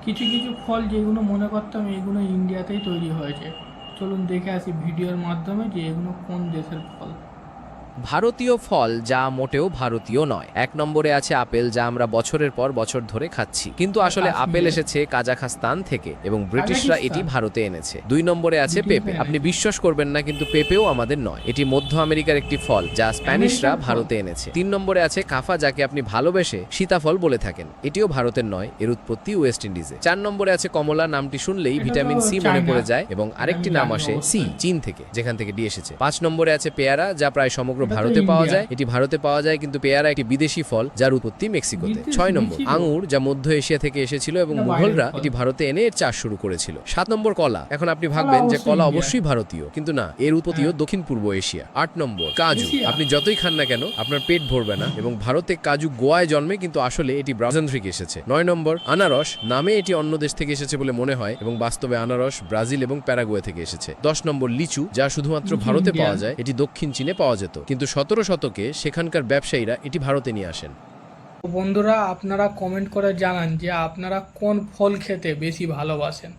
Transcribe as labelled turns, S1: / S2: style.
S1: কিছু কিছু ফল যেগুলো মনে করতাম এগুলো ইন্ডিয়াতেই তৈরি হয়েছে। চলুন দেখে আসি ভিডিওর মাধ্যমে যে এগুলো কোন দেশের ফল।
S2: ভারতীয় ফল যা মোটেও ভারতীয় নয়। ১ নম্বরে আছে আপেল, যা আমরা বছরের পর বছর ধরে খাচ্ছি, কিন্তু আসলে আপেল
S1: কাশ্মীরে।
S2: এসেছে কাজাখস্তান থেকে এবং ব্রিটিশরা এটি
S1: কাজাকিস্তান।
S2: ভারতে এনেছে। ২ নম্বরে আছে পেঁপে।
S1: ব্রিটিশরা
S2: আপনি
S1: এনেছে।
S2: বিশ্বাস করবেন না, কিন্তু পেঁপেও আমাদের নয়। এটি মধ্য আমেরিকার একটি ফল যা স্প্যানিশরা
S1: আমেরিকার ফল।
S2: ভারতে এনেছে। ৩ নম্বরে আছে কাফা, যাকে আপনি ভালোবেসে সীতাফল বলে থাকেন। এটিও ভারতের নয়, এর উৎপত্তি ওয়েস্ট ইন্ডিজে। ৪ নম্বরে আছে কমলা। নামটি শুনলেই
S1: এটা তো
S2: ভিটামিন সি মনে
S1: চায়না।
S2: পড়ে যায় এবং
S1: এটা
S2: আরেকটি
S1: আমি
S2: নাম
S1: জানি
S2: আসে সি,
S1: অবশ্যই।
S2: চীন থেকে, যেখান থেকে ডি এসেছে। ৫ নম্বরে আছে পেয়ারা, যা প্রায় সমগ্র
S1: এটা তো
S2: ভারতে পাওয়া
S1: ইন্ডিয়া।
S2: যায়। এটি ভারতে পাওয়া যায়, কিন্তু পেয়ারা একটি বিদেশি ফল যার উৎপত্তি মেক্সিকোতে। ৬ নম্বর
S1: মেক্সিকো।
S2: আঙুর, যা মধ্য এশিয়া থেকে এসেছিল এবং
S1: এটা বাইরের
S2: মুঘলরা
S1: ফল।
S2: এটি ভারতে এনে এর চাষ শুরু করেছিল। ৭ নম্বর কলা। এখন আপনি
S1: কলা
S2: ভাববেন যে
S1: অবশ্যই
S2: কলা
S1: ইন্ডিয়া।
S2: অবশ্যই ভারতীয়, কিন্তু না, এর উৎপত্তিও দক্ষিণ পূর্ব এশিয়া। ৮ নম্বর কাজু।
S1: এশিয়া।
S2: আপনি যতই খান না কেন আপনার পেট ভরবে না, এবং ভারতে কাজু গোয়ায় জন্মে, কিন্তু আসলে এটি ব্রাজিল থেকে এসেছে। ৯ নম্বর আনারস। নামে এটি অন্য দেশ থেকে এসেছে বলে মনে হয়, এবং বাস্তবে আনারস ব্রাজিল এবং প্যারাগুয়ে থেকে এসেছে। ১০ নম্বর লিচু, যা শুধুমাত্র
S1: লিচু
S2: ভারতে
S1: ইন্ডিয়ান।
S2: পাওয়া যায়। এটি দক্ষিণ চীনে পাওয়া যেত, কিন্তু ১৭ শতকে সেখানকার ব্যবসায়ীরা এটি ভারতে নিয়ে আসেন।
S1: তো বন্ধুরা, আপনারা কমেন্ট করে জানান যে আপনারা কোন ফল খেতে বেশি ভালোবাসেন।